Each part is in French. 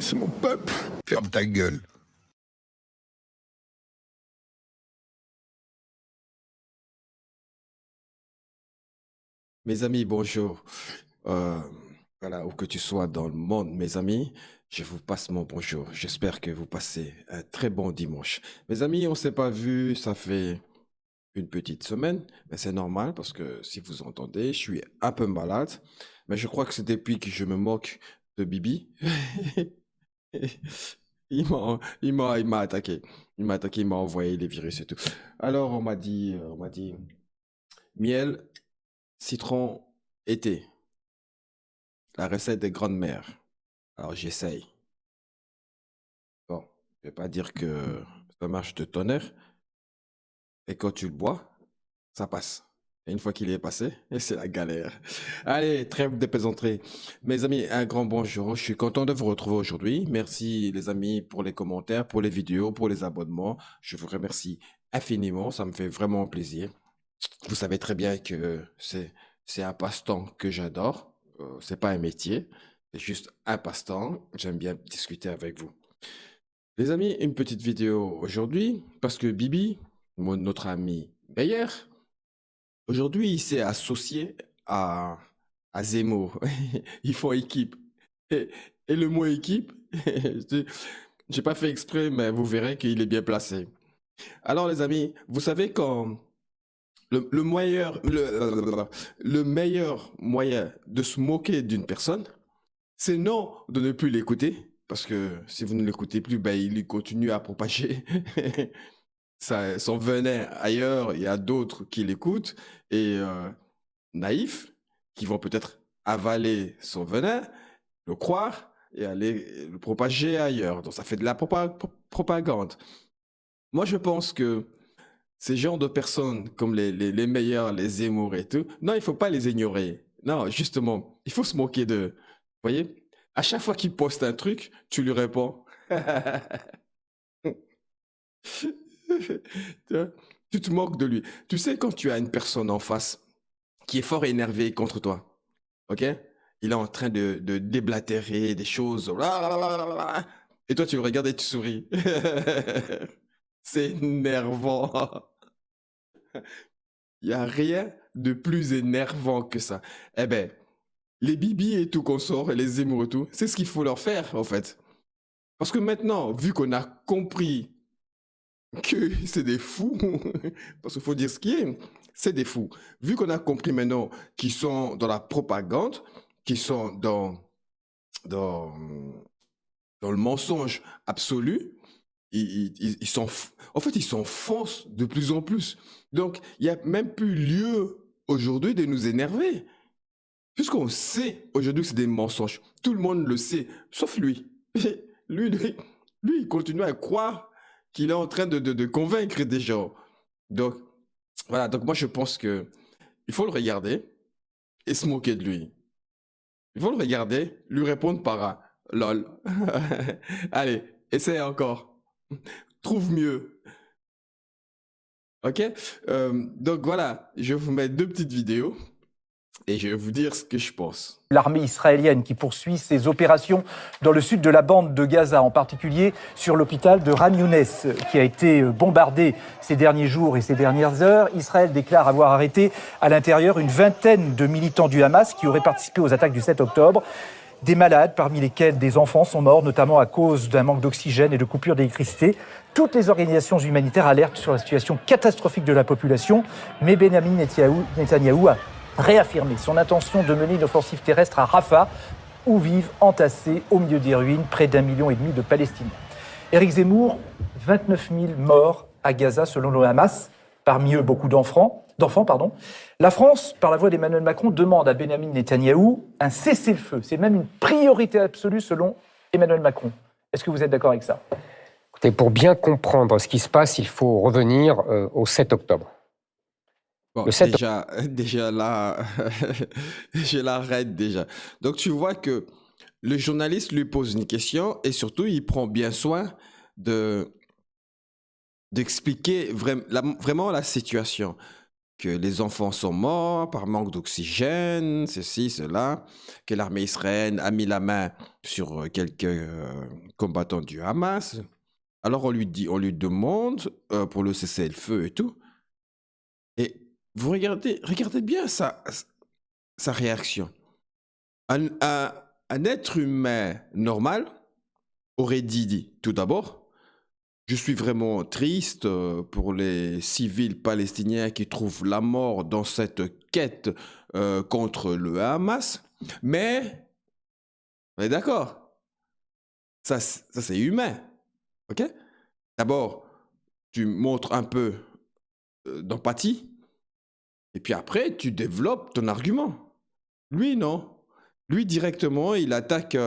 C'est mon peuple. Ferme ta gueule. Mes amis, bonjour. Euh, voilà, où que tu sois dans le monde, mes amis, je vous passe mon bonjour. J'espère que vous passez un très bon dimanche. Mes amis, on ne s'est pas vu, ça fait une petite semaine, mais c'est normal parce que si vous entendez, je suis un peu malade, mais je crois que c'est depuis que je me moque de Bibi. Il m'a attaqué. Il m'a attaqué, il m'a envoyé les virus et tout. Alors, on m'a dit, miel, citron, été. La recette des grandes mères. Alors j'essaye. Bon, je vais pas dire que ça marche de tonnerre. Et quand tu le bois, ça passe. Et une fois qu'il est passé, et c'est la galère. Allez, trêve de plaisanterie. Mes amis, un grand bonjour. Je suis content de vous retrouver aujourd'hui. Merci les amis pour les commentaires, pour les vidéos, pour les abonnements. Je vous remercie infiniment. Ça me fait vraiment plaisir. Vous savez très bien que c'est un passe-temps que j'adore. C'est pas un métier, c'est juste un passe-temps. J'aime bien discuter avec vous. Les amis, une petite vidéo aujourd'hui parce que Bibi, notre ami Meyer, aujourd'hui il s'est associé à, à Zemmour. Ils font équipe. Et, et le mot équipe, j'ai pas fait exprès, mais vous verrez qu'il est bien placé. Alors les amis, vous savez quand le meilleur moyen de se moquer d'une personne, c'est non de ne plus l'écouter, parce que si vous ne l'écoutez plus, ben, il continue à propager son venin ailleurs. Il y a d'autres qui l'écoutent et naïfs, qui vont peut-être avaler son venin, le croire et aller le propager ailleurs. Donc ça fait de la propagande. Moi, je pense que ces genres de personnes comme les meilleurs, les Zemmour et tout, non, il faut pas les ignorer. Non, justement, il faut se moquer d'eux. Vous voyez? À chaque fois qu'il poste un truc, tu lui réponds. Tu te moques de lui. Tu sais, quand tu as une personne en face qui est fort énervée contre toi, ok? Il est en train de déblatérer des choses. Et toi, tu le regardes et tu souris. C'est énervant. Il n'y a rien de plus énervant que ça. Eh ben, les Bibi et tout qu'on sort, et les Zemmour et tout, c'est ce qu'il faut leur faire, en fait. Parce que maintenant, vu qu'on a compris que c'est des fous, parce qu'il faut dire ce qui est, c'est des fous. Vu qu'on a compris maintenant qu'ils sont dans la propagande, qu'ils sont dans, dans le mensonge absolu, en fait, ils s'enfoncent de plus en plus. Donc, il n'y a même plus lieu aujourd'hui de nous énerver. Puisqu'on sait aujourd'hui que c'est des mensonges. Tout le monde le sait, sauf lui. Lui, lui, lui, il continue à croire qu'il est en train de convaincre des gens. Donc, voilà. Donc, moi, je pense que il faut le regarder et se moquer de lui. Il faut le regarder, lui répondre par un lol. Allez, essaye encore. Trouve mieux. Ok? Donc voilà, je vais vous mettre deux petites vidéos et je vais vous dire ce que je pense. L'armée israélienne qui poursuit ses opérations dans le sud de la bande de Gaza, en particulier sur l'hôpital de Khan Younes, qui a été bombardé ces derniers jours et ces dernières heures. Israël déclare avoir arrêté à l'intérieur une vingtaine de militants du Hamas qui auraient participé aux attaques du 7 octobre. Des malades, parmi lesquels des enfants, sont morts, notamment à cause d'un manque d'oxygène et de coupures d'électricité. Toutes les organisations humanitaires alertent sur la situation catastrophique de la population, mais Benjamin Netanyahou a réaffirmé son intention de mener une offensive terrestre à Rafah, où vivent entassés au milieu des ruines près d'1,5 million de Palestiniens. Éric Zemmour, 29 000 morts à Gaza selon le Hamas, parmi eux beaucoup d'enfants. La France, par la voix d'Emmanuel Macron, demande à Benjamin Netanyahou un cessez-le-feu. C'est même une priorité absolue selon Emmanuel Macron. Est-ce que vous êtes d'accord avec ça? Écoutez, pour bien comprendre ce qui se passe, il faut revenir au 7 octobre. Bon, Le 7 déjà là, je l'arrête déjà. Donc tu vois que le journaliste lui pose une question et surtout il prend bien soin d'expliquer vraiment la situation. que les enfants sont morts par manque d'oxygène, ceci, cela, que l'armée israélienne a mis la main sur quelques combattants du Hamas. Alors on lui demande pour le cessez-le-feu et tout. Et vous regardez bien sa réaction. Un être humain normal aurait dit tout d'abord, je suis vraiment triste pour les civils palestiniens qui trouvent la mort dans cette quête contre le Hamas, mais on est d'accord, ça c'est humain, ok? D'abord, tu montres un peu d'empathie, et puis après, tu développes ton argument. Lui, non. Lui, directement, il attaque,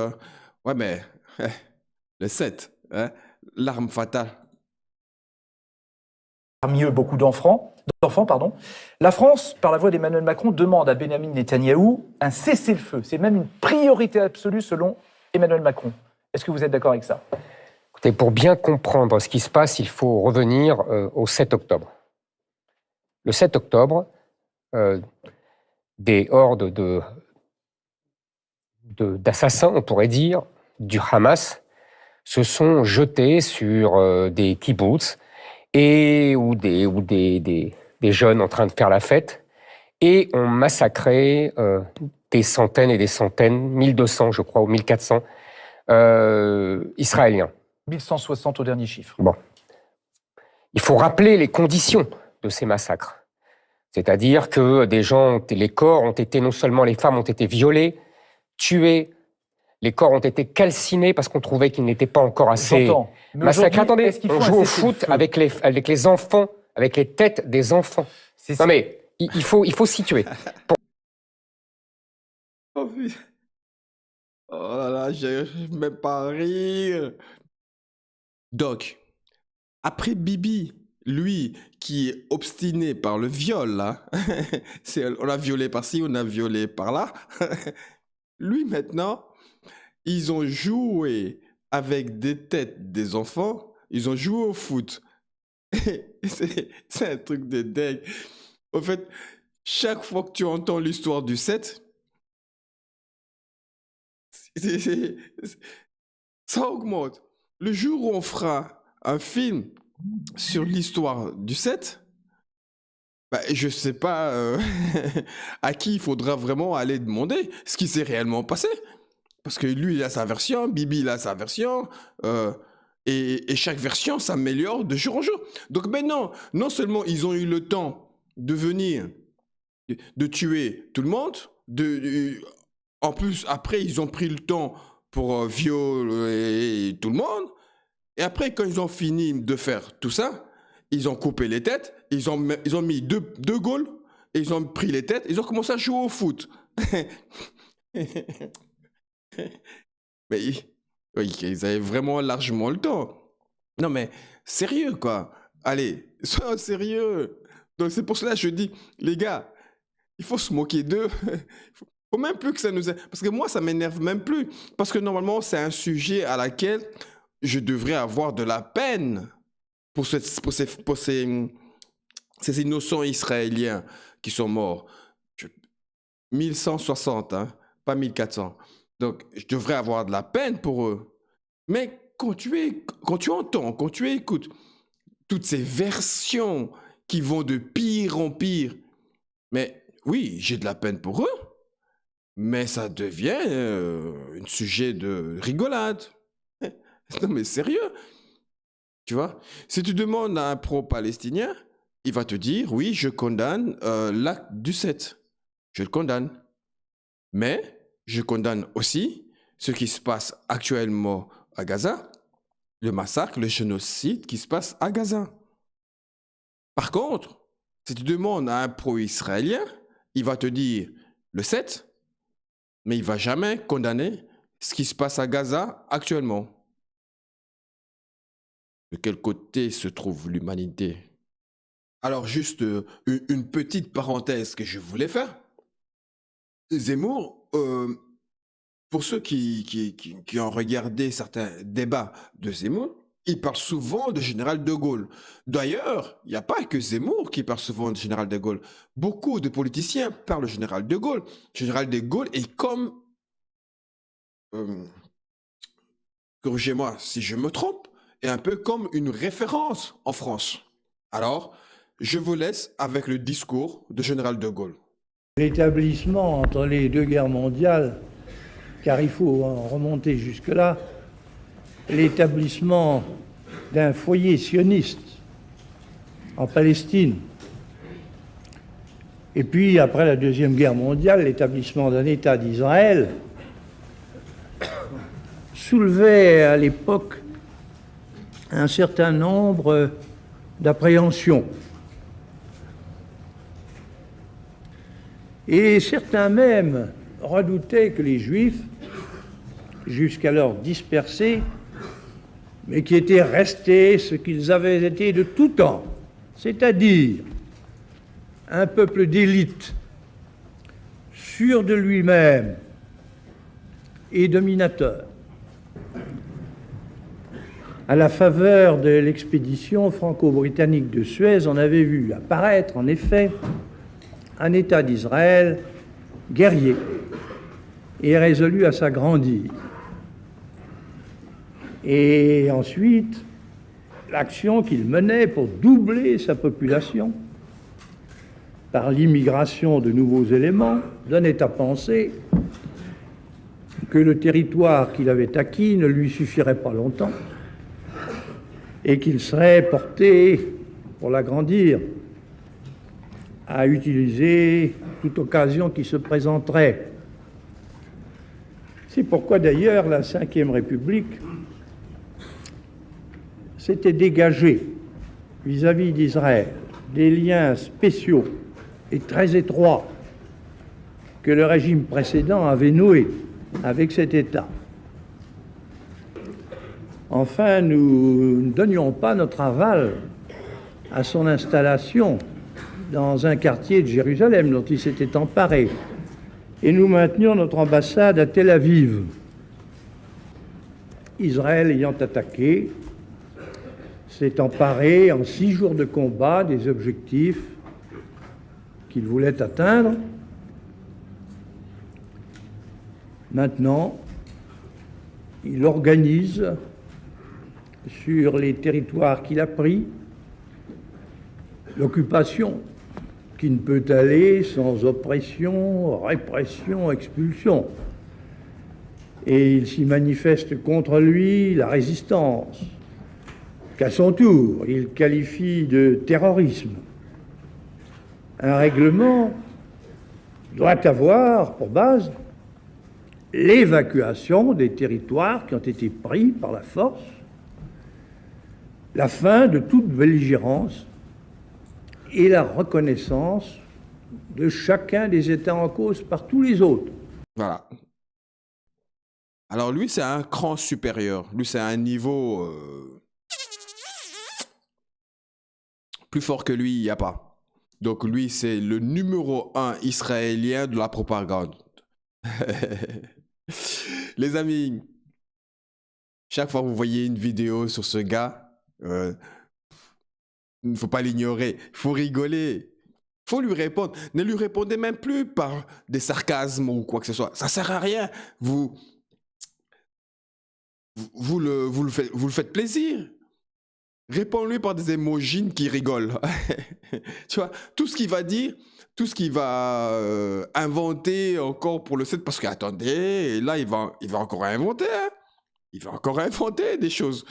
ouais, mais le 7, hein, l'arme fatale. Parmi eux, beaucoup d'enfants. Pardon. La France, par la voix d'Emmanuel Macron, demande à Benyamin Netanyahou un cessez-le-feu. C'est même une priorité absolue selon Emmanuel Macron. Est-ce que vous êtes d'accord avec ça? Écoutez, pour bien comprendre ce qui se passe, il faut revenir au 7 octobre. Le 7 octobre, des hordes d'assassins, on pourrait dire, du Hamas, se sont jetés sur des kibbutz ou des jeunes en train de faire la fête et ont massacré des centaines et des centaines, 1200 je crois, ou 1400 Israéliens. 1160 au dernier chiffre. Bon. Il faut rappeler les conditions de ces massacres. C'est-à-dire que les corps ont été, non seulement les femmes ont été violées, tuées, les corps ont été calcinés parce qu'on trouvait qu'ils n'étaient pas encore assez massacrés. Attendez, on joue au foot avec les enfants, avec les têtes des enfants. Non mais, il faut situer. Oh là là, j'ai même pas à rire. Donc, après Bibi, lui qui est obstiné par le viol, là, on a violé par-ci, on a violé par-là, lui maintenant, ils ont joué avec des têtes des enfants, ils ont joué au foot. C'est un truc de dingue. En fait, chaque fois que tu entends l'histoire du 7, ça augmente. Le jour où on fera un film sur l'histoire du 7, bah, je sais pas à qui il faudra vraiment aller demander ce qui s'est réellement passé. Parce que lui, il a sa version, Bibi, il a sa version, et chaque version s'améliore de jour en jour. Donc maintenant, non seulement ils ont eu le temps de venir, de tuer tout le monde, en plus, après, ils ont pris le temps pour violer tout le monde, et après, quand ils ont fini de faire tout ça, ils ont coupé les têtes, ils ont mis deux goals, et ils ont pris les têtes, ils ont commencé à jouer au foot. Mais oui, ils avaient vraiment largement le temps. Non, mais sérieux, quoi. Allez, sois sérieux. Donc, c'est pour cela que je dis, les gars, il faut se moquer d'eux. Faut même plus que ça nous... Parce que moi, ça m'énerve même plus. Parce que normalement, c'est un sujet à laquelle je devrais avoir de la peine pour ces innocents israéliens qui sont morts. 1160, hein, pas 1400. Donc, je devrais avoir de la peine pour eux. Mais quand tu entends, quand tu écoutes toutes ces versions qui vont de pire en pire, mais oui, j'ai de la peine pour eux, mais ça devient un sujet de rigolade. Non, mais sérieux, tu vois? Si tu demandes à un pro-palestinien, il va te dire, oui, je condamne l'acte du 7. Je le condamne. Mais je condamne aussi ce qui se passe actuellement à Gaza, le massacre, le génocide qui se passe à Gaza. Par contre, si tu demandes à un pro-israélien, il va te dire le 7, mais il ne va jamais condamner ce qui se passe à Gaza actuellement. De quel côté se trouve l'humanité? Alors juste une petite parenthèse que je voulais faire. Zemmour, pour ceux qui ont regardé certains débats de Zemmour, il parle souvent de général de Gaulle. D'ailleurs, il n'y a pas que Zemmour qui parle souvent de général de Gaulle. Beaucoup de politiciens parlent de général de Gaulle. Général de Gaulle est comme, euh, corrigez-moi si je me trompe, est un peu comme une référence en France. Alors, je vous laisse avec le discours de général de Gaulle. L'établissement entre les deux guerres mondiales, car il faut en remonter jusque-là, l'établissement d'un foyer sioniste en Palestine, et puis après la Deuxième Guerre mondiale, l'établissement d'un État d'Israël, soulevait à l'époque un certain nombre d'appréhensions. Et certains même redoutaient que les Juifs, jusqu'alors dispersés, mais qui étaient restés ce qu'ils avaient été de tout temps, c'est-à-dire un peuple d'élite, sûr de lui-même et dominateur. À la faveur de l'expédition franco-britannique de Suez, on avait vu apparaître, en effet, un État d'Israël guerrier et résolu à s'agrandir. Et ensuite, l'action qu'il menait pour doubler sa population par l'immigration de nouveaux éléments donnait à penser que le territoire qu'il avait acquis ne lui suffirait pas longtemps et qu'il serait porté, pour l'agrandir, à utiliser toute occasion qui se présenterait. C'est pourquoi d'ailleurs la Ve République s'était dégagée vis-à-vis d'Israël des liens spéciaux et très étroits que le régime précédent avait noués avec cet État. Enfin, nous ne donnions pas notre aval à son installation dans un quartier de Jérusalem dont il s'était emparé, et nous maintenions notre ambassade à Tel Aviv. Israël ayant attaqué, s'est emparé en 6 jours de combat des objectifs qu'il voulait atteindre. Maintenant, il organise sur les territoires qu'il a pris l'occupation qui ne peut aller sans oppression, répression, expulsion. Et il s'y manifeste contre lui la résistance, qu'à son tour, il qualifie de terrorisme. Un règlement doit avoir pour base l'évacuation des territoires qui ont été pris par la force, la fin de toute belligérance et la reconnaissance de chacun des États en cause par tous les autres. Voilà. Alors lui, c'est un cran supérieur. Lui, c'est un niveau plus fort que lui, il n'y a pas. Donc lui, c'est le numéro 1 israélien de la propagande. Les amis, chaque fois que vous voyez une vidéo sur ce gars, il ne faut pas l'ignorer, il faut rigoler, il faut lui répondre. Ne lui répondez même plus par des sarcasmes ou quoi que ce soit. Ça ne sert à rien. Vous le faites plaisir. Réponds-lui par des emojis qui rigolent. Tu vois, tout ce qu'il va dire, tout ce qu'il va inventer encore pour le set, parce qu'attendez, là, il va encore inventer. Hein. Il va encore inventer des choses.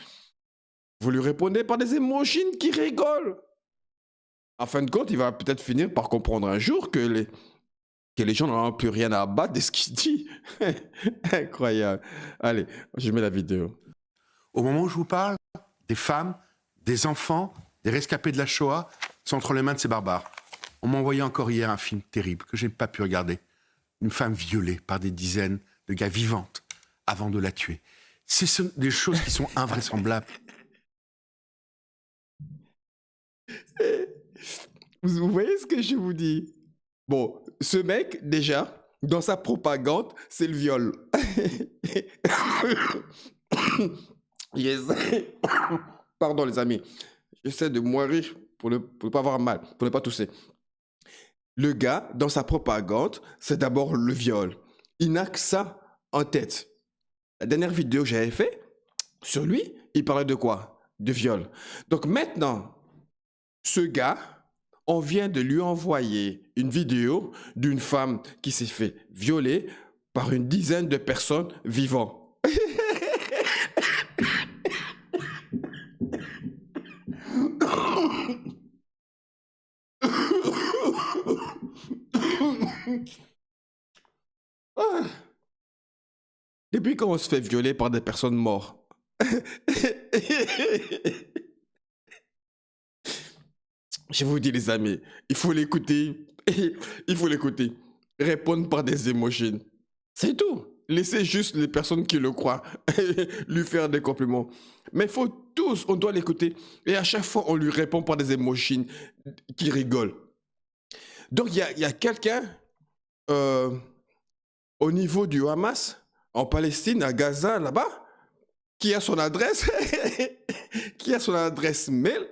Vous lui répondez par des emojis qui rigolent. En fin de compte, il va peut-être finir par comprendre un jour que les gens n'ont plus rien à abattre de ce qu'il dit. Incroyable. Allez, je mets la vidéo. Au moment où je vous parle, des femmes, des enfants, des rescapés de la Shoah sont entre les mains de ces barbares. On m'a envoyé encore hier un film terrible que je n'ai pas pu regarder. Une femme violée par des dizaines de gars vivantes avant de la tuer. Ce sont des choses qui sont invraisemblables. Vous voyez ce que je vous dis? Bon, ce mec, déjà, dans sa propagande, c'est le viol. Yes. Pardon, les amis. J'essaie de mourir pour ne pas avoir mal, pour ne pas tousser. Le gars, dans sa propagande, c'est d'abord le viol. Il n'a que ça en tête. La dernière vidéo que j'avais fait sur lui, il parlait de quoi? De viol. Donc maintenant, ce gars, on vient de lui envoyer une vidéo d'une femme qui s'est fait violer par une dizaine de personnes vivant. Ah. Depuis quand on se fait violer par des personnes mortes? Je vous dis les amis, il faut l'écouter. Il faut l'écouter. Répondre par des émojis. C'est tout. Laissez juste les personnes qui le croient lui faire des compliments. Mais il faut tous, on doit l'écouter. Et à chaque fois, on lui répond par des émojis qui rigolent. Donc il y a quelqu'un euh, au niveau du Hamas, en Palestine, à Gaza, là-bas, qui a son adresse, qui a son adresse mail,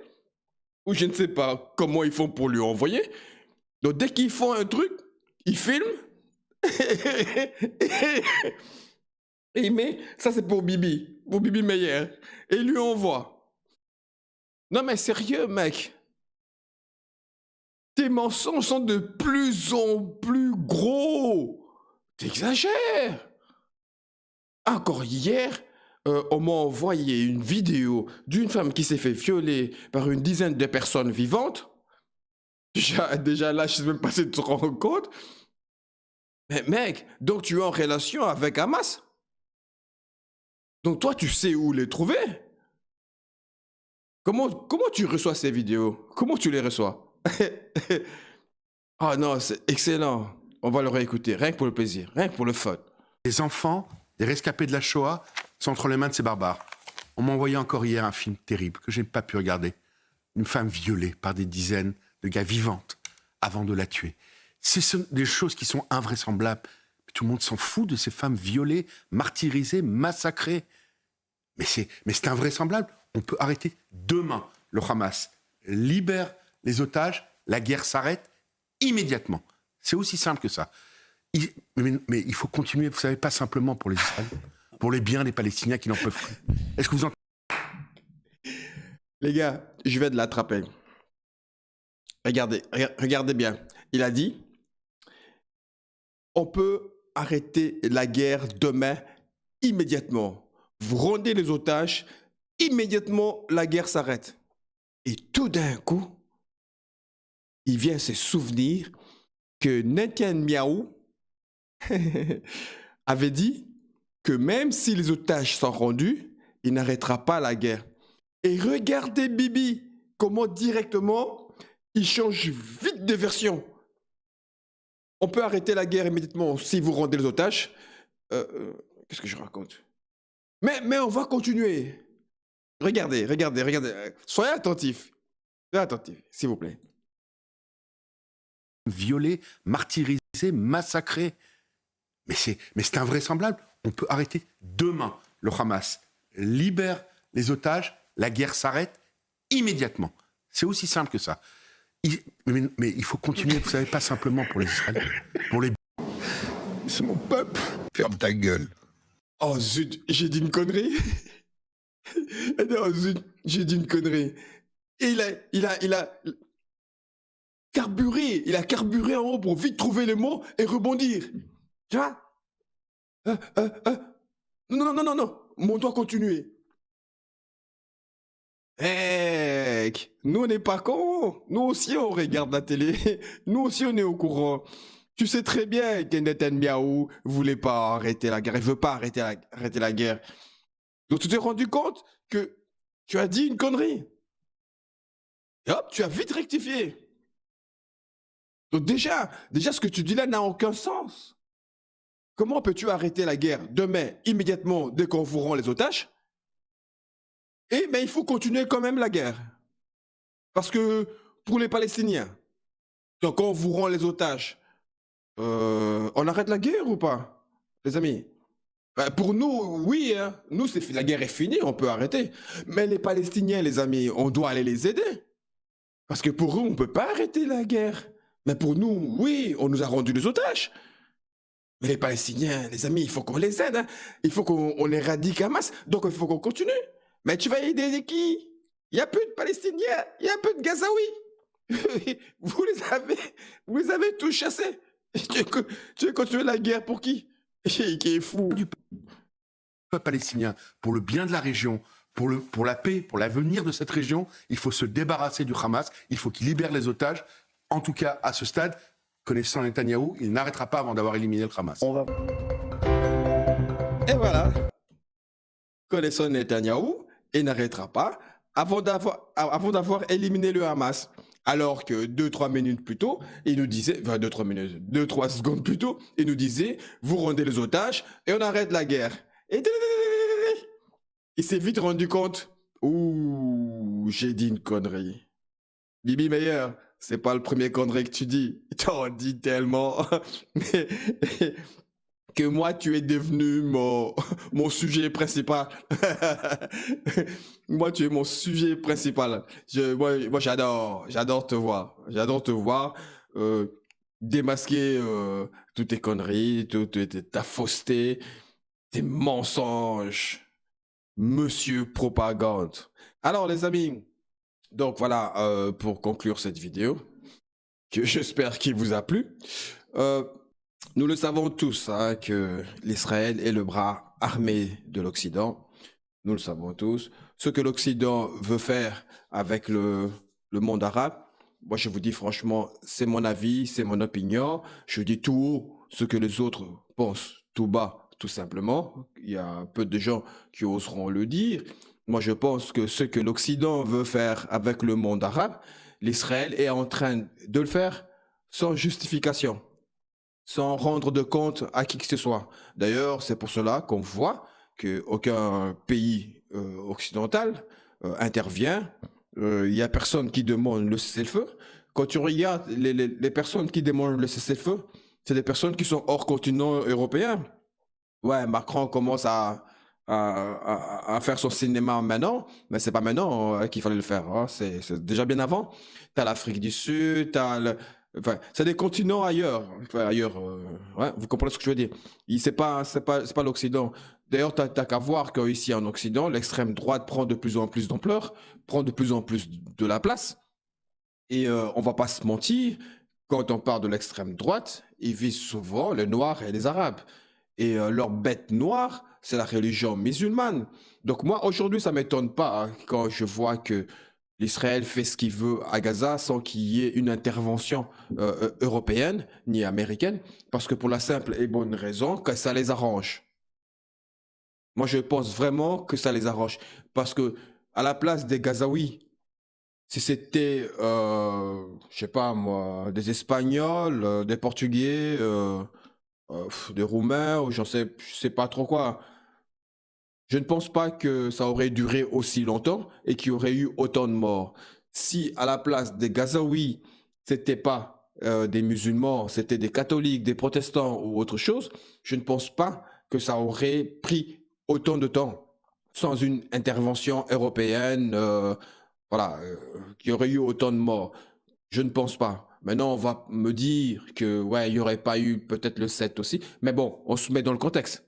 ou je ne sais pas comment ils font pour lui envoyer. Donc dès qu'ils font un truc, ils filment, et il met, ça c'est pour Bibi Meyer, et il lui envoie. Non mais sérieux mec, tes mensonges sont de plus en plus gros. T'exagères. Encore hier, on m'a envoyé une vidéo d'une femme qui s'est fait violer par une dizaine de personnes vivantes. Déjà là, je sais même pas si tu te rends compte. Mais mec, donc tu es en relation avec Hamas? Donc toi, tu sais où les trouver? Comment tu reçois ces vidéos? Comment tu les reçois? Ah non, c'est excellent. On va le réécouter, rien que pour le plaisir, rien que pour le fun. Les enfants, des rescapés de la Shoah, sont entre les mains de ces barbares. On m'a envoyé encore hier un film terrible que je n'ai pas pu regarder. Une femme violée par des dizaines de gars vivantes avant de la tuer. Ce sont des choses qui sont invraisemblables. Tout le monde s'en fout de ces femmes violées, martyrisées, massacrées. Mais c'est invraisemblable. On peut arrêter demain le Hamas. Libère les otages, la guerre s'arrête immédiatement. C'est aussi simple que ça. Mais il faut continuer, vous savez, pas simplement pour les Israéliens, pour les biens des Palestiniens qui n'en peuvent plus. Est-ce que vous entendez? Les gars, je vais de l'attraper. Regardez bien. Il a dit, on peut arrêter la guerre demain immédiatement. Vous rendez les otages, immédiatement la guerre s'arrête. Et tout d'un coup, il vient se souvenir que Netanyahou avait dit que même si les otages sont rendus, il n'arrêtera pas la guerre. Et regardez Bibi, comment directement il change vite de version. On peut arrêter la guerre immédiatement si vous rendez les otages. Qu'est-ce que je raconte? Mais on va continuer. Regardez. Soyez attentifs. Soyez attentifs, s'il vous plaît. Violées, martyrisées, massacrées. Mais c'est invraisemblable. On peut arrêter demain le Hamas. Libère les otages, la guerre s'arrête immédiatement. C'est aussi simple que ça. Mais il faut continuer, vous savez, pas simplement pour les Israéliens, pour les... C'est mon peuple. Ferme ta gueule. Oh zut, j'ai dit une connerie. Non, zut, j'ai dit une connerie. Et il a carburé. Il a carburé en haut pour vite trouver les mots et rebondir. Tu vois? Non. On doit continuer. Mec, nous on n'est pas cons. Nous aussi on regarde la télé. Nous aussi on est au courant. Tu sais très bien que Netanyahou voulait pas arrêter la guerre. Il veut pas arrêter la guerre. Donc tu t'es rendu compte que tu as dit une connerie. Et hop, tu as vite rectifié. Donc déjà ce que tu dis là n'a aucun sens. Comment peux-tu arrêter la guerre demain, immédiatement, dès qu'on vous rend les otages? Mais il faut continuer quand même la guerre. Parce que pour les Palestiniens, donc quand on vous rend les otages, on arrête la guerre ou pas, les amis? Ben, pour nous, oui, hein. Nous, la guerre est finie, on peut arrêter. Mais les Palestiniens, les amis, on doit aller les aider. Parce que pour eux, on ne peut pas arrêter la guerre. Mais pour nous, oui, on nous a rendu des otages. Mais les Palestiniens, les amis, il faut qu'on les aide, hein. Il faut qu'on éradique Hamas. Donc, il faut qu'on continue. Mais tu vas aider qui? Il n'y a plus de Palestiniens, il n'y a plus de Gazaouis. Vous les avez tous chassés. Tu veux continuer la guerre pour qui? Qui est fou. Du peuple palestinien, pour le bien de la région, pour la paix, pour l'avenir de cette région, il faut se débarrasser du Hamas, il faut qu'il libère les otages. En tout cas, à ce stade, connaissant Netanyahou, il n'arrêtera pas avant d'avoir éliminé le Hamas. Et voilà. Connaissant Netanyahou, il n'arrêtera pas avant d'avoir éliminé le Hamas. Alors que 2-3 minutes plus tôt, il nous disait, enfin 2-3 secondes plus tôt, il nous disait, vous rendez les otages et on arrête la guerre. Et il s'est vite rendu compte, ouh, j'ai dit une connerie. Bibi Meyer, c'est pas le premier connerie que tu dis. T'en dis tellement. Mais, que moi, tu es devenu mon sujet principal. Moi, tu es mon sujet principal. Moi, j'adore te voir. J'adore te voir démasquer toutes tes conneries, ta fausseté, tes mensonges. Monsieur Propagande. Alors, les amis, donc voilà, pour conclure cette vidéo, que j'espère qu'il vous a plu. Nous le savons tous, hein, que l'Israël est le bras armé de l'Occident. Nous le savons tous. Ce que l'Occident veut faire avec le monde arabe, moi je vous dis franchement, c'est mon avis, c'est mon opinion. Je dis tout haut ce que les autres pensent tout bas, tout simplement. Il y a peu de gens qui oseront le dire. Moi je pense que ce que l'Occident veut faire avec le monde arabe, l'Israël est en train de le faire sans justification, sans rendre de compte à qui que ce soit. D'ailleurs, c'est pour cela qu'on voit qu'aucun pays occidental intervient. Il n'y a personne qui demande le cessez-le-feu. Quand tu regardes les personnes qui demandent le cessez-le-feu, c'est des personnes qui sont hors continent européen. Ouais, Macron commence à faire son cinéma maintenant, mais c'est pas maintenant qu'il fallait le faire, hein. C'est déjà bien avant. T'as l'Afrique du Sud, enfin, c'est des continents ailleurs. Enfin, ailleurs, ouais, vous comprenez ce que je veux dire. C'est pas l'Occident. D'ailleurs, t'as qu'à voir qu'ici en Occident, l'extrême droite prend de plus en plus d'ampleur, prend de plus en plus de la place. Et on va pas se mentir, quand on parle de l'extrême droite, ils visent souvent les Noirs et les Arabes. Et leur bête noire, c'est la religion musulmane. Donc moi, aujourd'hui, ça m'étonne pas, hein, quand je vois que l'Israël fait ce qu'il veut à Gaza sans qu'il y ait une intervention européenne ni américaine, parce que pour la simple et bonne raison que ça les arrange. Moi, je pense vraiment que ça les arrange. Parce que à la place des Gazaouis, si c'était, je sais pas moi, des Espagnols, des Portugais, des Roumains, ou je sais pas trop quoi, je ne pense pas que ça aurait duré aussi longtemps et qu'il y aurait eu autant de morts. Si à la place des Gazaouis, c'était pas des musulmans, c'était des catholiques, des protestants ou autre chose, je ne pense pas que ça aurait pris autant de temps sans une intervention européenne, voilà, qu'il y aurait eu autant de morts. Je ne pense pas. Maintenant, on va me dire que ouais, il n'y aurait pas eu peut-être le 7 aussi, mais bon, on se met dans le contexte.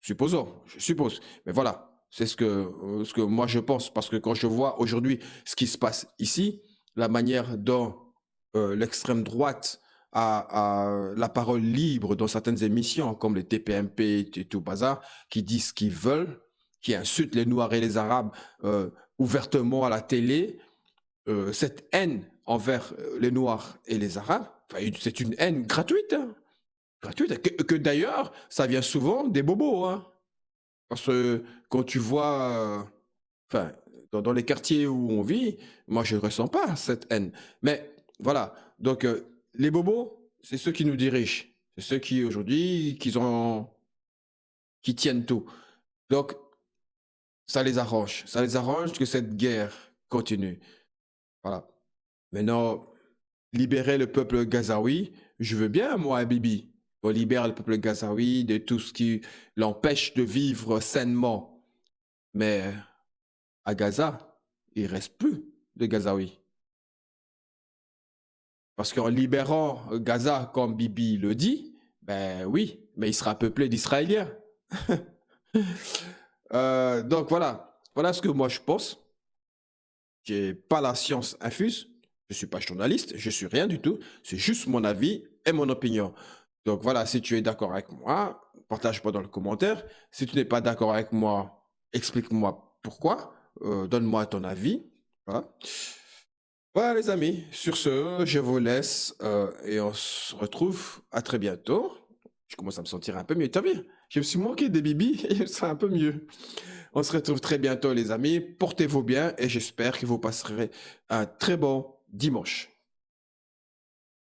Supposons, je suppose. Mais voilà, c'est ce que moi je pense. Parce que quand je vois aujourd'hui ce qui se passe ici, la manière dont l'extrême droite a la parole libre dans certaines émissions, comme les TPMP et tout bazar, qui disent ce qu'ils veulent, qui insultent les Noirs et les Arabes ouvertement à la télé, cette haine envers les Noirs et les Arabes, c'est une haine gratuite, hein. Gratuite, que d'ailleurs, ça vient souvent des bobos, hein. Parce que quand tu vois, enfin, dans les quartiers où on vit, moi je ne ressens pas cette haine. Mais voilà, donc les bobos, c'est ceux qui nous dirigent. C'est ceux qui aujourd'hui, qui tiennent tout. Donc, ça les arrange. Ça les arrange que cette guerre continue. Voilà. Maintenant, libérer le peuple gazaoui, je veux bien, moi, Bibi. qu'on libère le peuple gazaoui de tout ce qui l'empêche de vivre sainement. Mais à Gaza, il reste plus de Gazaouis. Parce qu'en libérant Gaza, comme Bibi le dit, ben oui, mais il sera peuplé d'Israéliens. Donc voilà ce que moi je pense. J'ai pas la science infuse, je suis pas journaliste, je suis rien du tout. C'est juste mon avis et mon opinion. Donc voilà, si tu es d'accord avec moi, partage-moi dans le commentaire. Si tu n'es pas d'accord avec moi, explique-moi pourquoi. Donne-moi ton avis. Voilà. Voilà les amis, sur ce, je vous laisse et on se retrouve à très bientôt. Je commence à me sentir un peu mieux. T'as vu? Je me suis manqué des bibis et c'est un peu mieux. On se retrouve très bientôt les amis. Portez-vous bien et j'espère que vous passerez un très bon dimanche.